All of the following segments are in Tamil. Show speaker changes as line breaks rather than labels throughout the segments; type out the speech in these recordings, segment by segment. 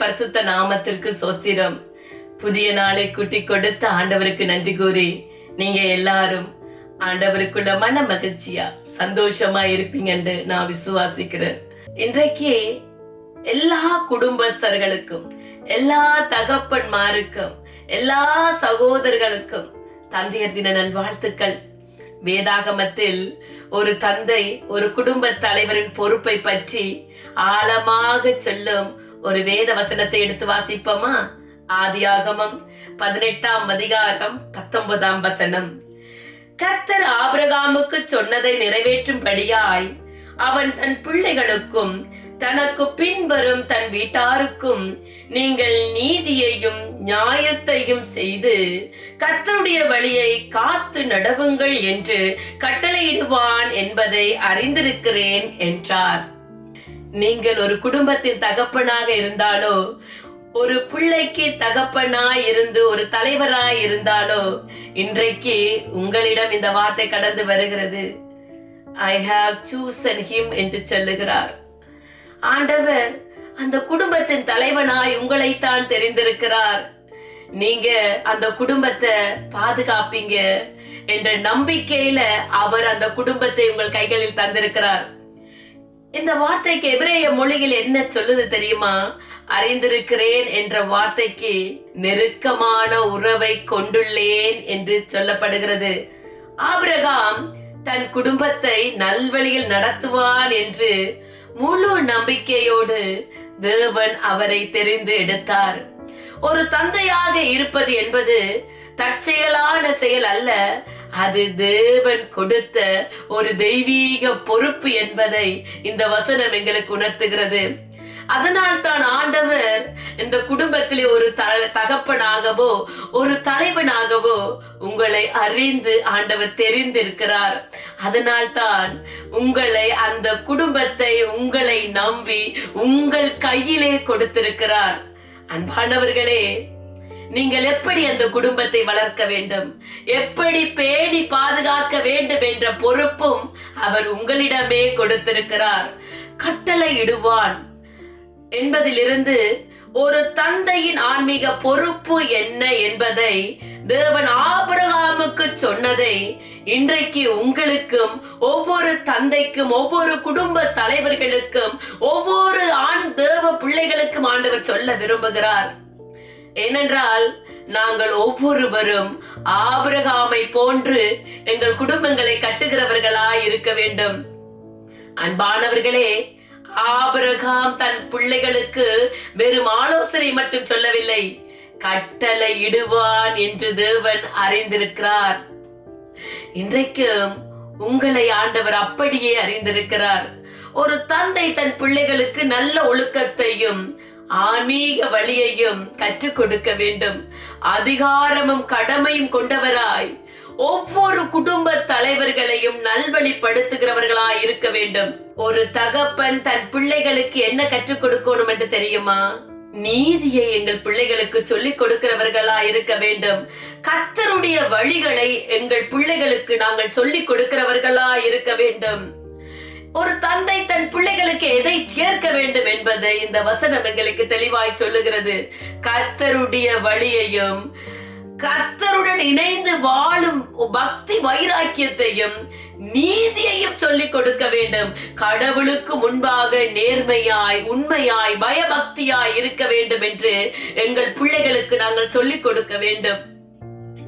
பரிசுத்த நாமத்திற்கு சோஸ்திரம். புதிய நாளை கூட்டி கொடுத்த ஆண்டவருக்கு நன்றி கூறி நீங்க எல்லாரும் ஆண்டவருக்குள்ள மன மகிழ்ச்சியா சந்தோஷமா இருப்பீங்கன்னு நான் விசுவாசிக்கிறேன். இன்றைக்கு எல்லா குடும்பஸ்தர்களுக்கும், எல்லா தகப்பன்மாருக்கும், எல்லா சகோதரர்களுக்கும் தந்தையர் தின நல்வாழ்த்துக்கள். வேதாகமத்தில் ஒரு தந்தை ஒரு குடும்ப தலைவரின் பொறுப்பை பற்றி ஆழமாக சொல்லும் ஒரு வேத வசனத்தை எடுத்து வாசிப்போமா? ஆதியாகமம் 18ஆம் அதிகாரம் 19ஆம் வசனம். கர்த்தர் ஆபிரகாமுக்கு சொன்னதை நிறைவேற்றும்படியாய் அவன் தன் பிள்ளைகளுக்கும் தனக்கு பின்வரும் தன் வீட்டாருக்கும் நீங்கள் நீதியையும் நியாயத்தையும் செய்து கர்த்தருடைய வழியை காத்து நடவுங்கள் என்று கட்டளையிடுவான் என்பதை அறிந்திருக்கிறேன் என்றார். நீங்கள் ஒரு குடும்பத்தின் தகப்பனாக இருந்தாலோ, ஒரு பிள்ளைக்கு தகப்பனாய் இருந்து ஒரு தலைவராய் இருந்தாலோ, இன்றைக்கு உங்களிடம் இந்த வார்த்தை கடந்து வருகிறது. I have chosen him என்று சொல்லுகிறார் ஆண்டவர். அந்த குடும்பத்தின் தலைவனாய் உங்களைத்தான் தெரிந்திருக்கிறார். நீங்க அந்த குடும்பத்தை பாதுகாப்பீங்க என்ற நம்பிக்கையில அவர் அந்த குடும்பத்தை உங்கள் கைகளில் தந்திருக்கிறார். இந்த வார்த்தைக்கு எபிரேய மொழியில் என்ன சொல்லுது தெரியுமா? அறிந்திருக்கிறேன் என்ற வார்த்தைக்கு நெருக்கமான உறவை கொண்டுள்ளேன் என்று சொல்லப்படுகிறது. ஆபிரகாம் தன் குடும்பத்தை நல்வழியில் நடத்துவான் என்று முழு நம்பிக்கையோடு தேவன் அவரை தெரிந்து எடுத்தார். ஒரு தந்தையாக இருப்பது என்பது தற்செயலான செயல் அல்ல, அது தேவன் கொடுத்த ஒரு தெய்வீக பொறுப்பு என்பதை இந்த வசனம் எங்களுக்கு உணர்த்துகிறது. அதனால் தான் ஆண்டவர் இந்த குடும்பத்திலே ஒரு தகப்பனாகவோ ஒரு தலைவனாகவோ உங்களை அறிந்து ஆண்டவர் தெரிந்திருக்கிறார். அதனால் தான் உங்களை, அந்த குடும்பத்தை உங்களை நம்பி உங்கள் கையிலே கொடுத்திருக்கிறார். அன்பானவர்களே, நீங்கள் எப்படி அந்த குடும்பத்தை வளர்க்க வேண்டும், எப்படி பேணி பாதுகாக்க வேண்டும் என்ற பொறுப்பும் அவர் உங்களிடமே கொடுத்திருக்கிறார். கட்டளை இடுவான் என்பதிலிருந்து ஒரு தந்தையின் ஆன்மீக பொறுப்பு என்ன என்பதை தேவன் ஆபிரகாமுக்கு சொன்னதை இன்றைக்கு உங்களுக்கும், ஒவ்வொரு தந்தைக்கும், ஒவ்வொரு குடும்ப தலைவர்களுக்கும், ஒவ்வொரு ஆண் தேவ பிள்ளைகளுக்கும் ஆண்டவர் சொல்ல விரும்புகிறார். ஏனென்றால் நாங்கள் ஒவ்வொருவரும் ஆபிரகாமை போன்று எங்கள் குடும்பங்களை கட்டுகிறவர்களாய் இருக்க வேண்டும். அன்பானவர்களே, ஆபிரகாம் தன் பிள்ளைகளுக்கு வெறும் ஆலோசனை மட்டும் சொல்லவில்லை, கட்டளை இடுவான் என்று தேவன் அறிந்திருக்கிறார். இன்றைக்கும் உங்களை ஆண்டவர் அப்படியே அறிந்திருக்கிறார். ஒரு தந்தை தன் பிள்ளைகளுக்கு நல்ல ஒழுக்கத்தையும் ஆன்மீக வழியையும் கற்றுக் கொடுக்க வேண்டும். அதிகாரமும் கடமையும் கொண்டவராய் ஒவ்வொரு குடும்ப தலைவர்களையும் நல்வழிப்படுத்துகிறவர்களாய் இருக்க வேண்டும். ஒரு தகப்பன் தன் பிள்ளைகளுக்கு என்ன கற்றுக் கொடுக்கணும் என்று தெரியுமா? நீதியை எங்கள் பிள்ளைகளுக்கு சொல்லிக் கொடுக்கிறவர்களா இருக்க வேண்டும். கர்த்தருடைய வழிகளை எங்கள் பிள்ளைகளுக்கு நாங்கள் சொல்லிக் கொடுக்கிறவர்களா இருக்க வேண்டும். ஒரு தந்தை தன் பிள்ளைகளுக்கு எதை சேர்க்க வேண்டும் என்பதை இந்த வசனம் எங்களுக்கு தெளிவாய் சொல்லுகிறது. கர்த்தருடைய வழியையும் கர்த்தருடன் இணைந்து வாழும் பக்தி வைராக்கியத்தையும் நீதியையும் சொல்லிக் கொடுக்க வேண்டும். கடவுளுக்கு முன்பாக நேர்மையாய், உண்மையாய், பயபக்தியாய் இருக்க வேண்டும் என்று எங்கள் பிள்ளைகளுக்கு நாங்கள் சொல்லிக் கொடுக்க வேண்டும்.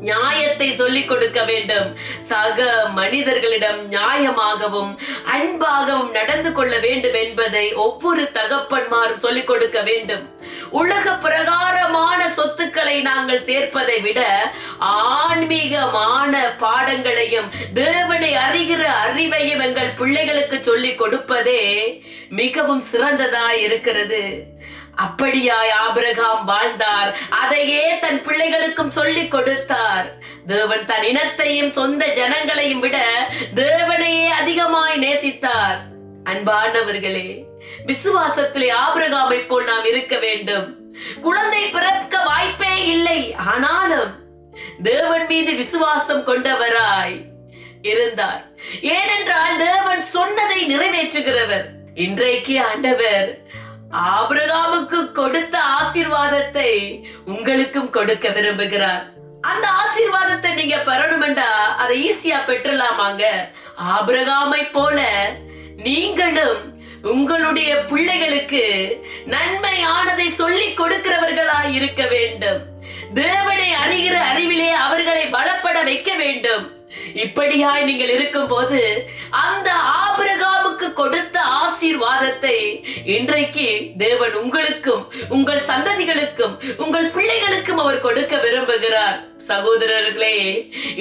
நியாயத்தை சொல்லிக் கொடுக்க வேண்டும். சக மனிதர்களிடம் நியாயமாகவும் அன்பாகவும் நடந்து கொள்ள வேண்டும் என்பதை ஒவ்வொரு தகப்பன்மாரும் சொல்லிக் கொடுக்க வேண்டும். உலக பிரகாரமான சொத்துக்களை நாங்கள் சேர்ப்பதை விட ஆன்மீகமான பாடங்களையும் தேவனை அறிகிற அறிவையும் எங்கள் பிள்ளைகளுக்கு சொல்லிக் கொடுப்பதே மிகவும் சிறந்ததாய் இருக்கிறது. அப்படியாய் ஆபிரகாம் வாழ்ந்தார். அதையே தன் பிள்ளைகளுக்கும் சொல்லிக் கொடுத்தார். தேவன் தன் இனத்தையும் சொந்த ஜனங்களையும் விட தேவனையே அதிகமாய் நேசித்தார். அன்பானவர்களே, விசுவாசத்திலே ஆபிரகாமை போல் நாம் இருக்க வேண்டும். குழந்தை பிறக்க வாய்ப்பே இல்லை, ஆனாலும் தேவன் மீது விசுவாசம் கொண்டவராய் இருந்தார். ஏனென்றால் தேவன் சொன்னதை நிறைவேற்றுகிறவர். இன்றைக்கு ஆண்டவர் ஆபிரகாமுக்கு கொடுத்த ஆசீர்வாதத்தை உங்களுக்கும் கொடுக்க விரும்புகிறார். அந்த ஆசீர்வாதத்தை நீங்க பெறணும்டா அதை ஈஸியா பெற்றலாமாங்க. ஆபிரகாமை போல நீங்களும் உங்களுடைய பிள்ளைகளுக்கு நன்மையானதை சொல்லி கொடுக்கிறவர்களாய் இருக்க வேண்டும். தேவனை அறிகிற அறிவிலே அவர்களை பலப்பட வைக்க வேண்டும். இப்படியாய் நீங்கள் இருக்கும்போது அந்த ஆபிரகாமுக்கு கொடுத்த ஆசீர்வாதத்தை இன்றைக்கு தேவன் உங்களுக்கும் உங்கள் சந்ததிகளுக்கும் உங்கள் பிள்ளைகளுக்கும் அவர் கொடுக்க விரும்புகிறார். சகோதரர்களே,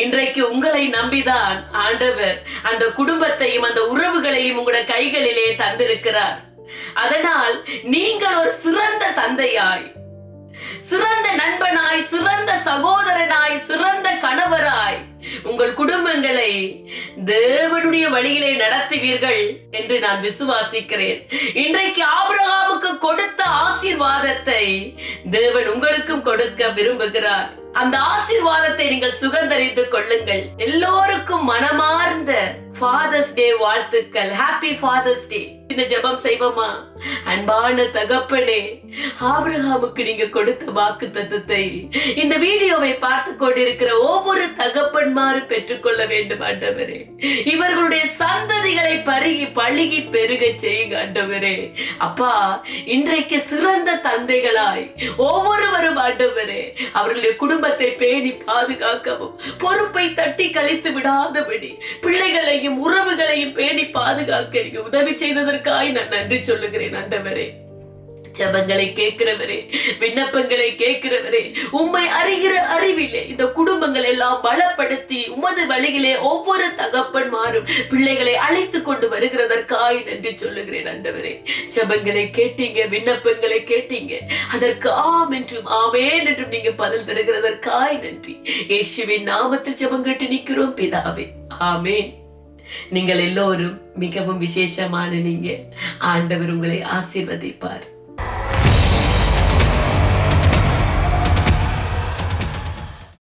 இன்றைக்கு உங்களை நம்பிதான் ஆண்டவர் அந்த குடும்பத்தையும் அந்த உறவுகளையும் உங்களுடைய கைகளிலே தந்திருக்கிறார். அதனால் நீங்கள் ஒரு சிறந்த தந்தையாய், சிறந்த நண்பனாய், சிறந்த சகோதரனாய், சிறந்த கணவராய் உங்கள் குடும்பங்களை தேவனுடைய வழியிலே நடத்துவீர்கள் என்று நான் விசுவாசிக்கிறேன். இன்றைக்கு ஆபிரகாமுக்கு கொடுத்த ஆசீர்வாதத்தை தேவன் உங்களுக்கும் கொடுக்க விரும்புகிறார். அந்த ஆசீர்வாதத்தை நீங்கள் சுகந்தரித்து கொள்ளுங்கள். எல்லோருக்கும் மனமார்ந்த ஃபாதர்ஸ் டே வாழ்த்துக்கள். ஹாப்பி ஃபாதர்ஸ் டே. ஜெபம் செய்வோமா? அன்பான தகப்பனே, ஆபிரகாமுக்கு நீங்க கொடுத்த வாக்கு தத்தத்தை இந்த வீடியோவை பார்த்து கொண்டிருக்கிற ஒவ்வொரு தகப்பன்மாரும் பெற்றுக்கொள்ள வேண்டும் ஆண்டவரே. இவர்களுடைய சந்ததிகளை பழுகி பெருக செய்யுங்க ஆண்டவரே. அப்பா, இன்றைக்கு சிறந்த தந்தைகளாய் ஒவ்வொருவரும் ஆண்டவரே அவர்களுடைய குடும்பத்தை பேணி பாதுகாக்கவும், பொறுப்பை தட்டி கழித்து விடாதபடி பிள்ளைகளையும் உறவுகளையும் பேணி பாதுகாக்க நீங்க உதவி செய்ததற்காக நான் நன்றி சொல்லுகிறேன் ஆண்டவரே. ஜெபங்களை கேட்கிறவரே, விண்ணப்பங்களை கேட்கிறவரே, உம்மை அறிகிற அறிவிலே இந்த குடும்பங்கள் எல்லாம் பலப்படுத்தி உமது வழியிலே ஒவ்வொரு தகப்பன்மாரும் பிள்ளைகளை அழைத்து கொண்டு வருகிறதற்காய் நன்றி சொல்லுகிறேன் ஆண்டவரே. ஜெபங்களை கேட்டீங்க, விண்ணப்பங்களை கேட்டீங்க, அதற்கு ஆம் என்றும் ஆமென் என்றும் நீங்க பதில் தருகிறதற்காய் நன்றி. இயேசுவின் நாமத்தில் ஜெபம் கேட்டு நிற்கிறோம் பிதாவே, ஆமென். நீங்கள் எல்லோரும் மிகவும் விசேஷமான நீங்க. ஆண்டவர் உங்களை ஆசீர்வதிப்பார்.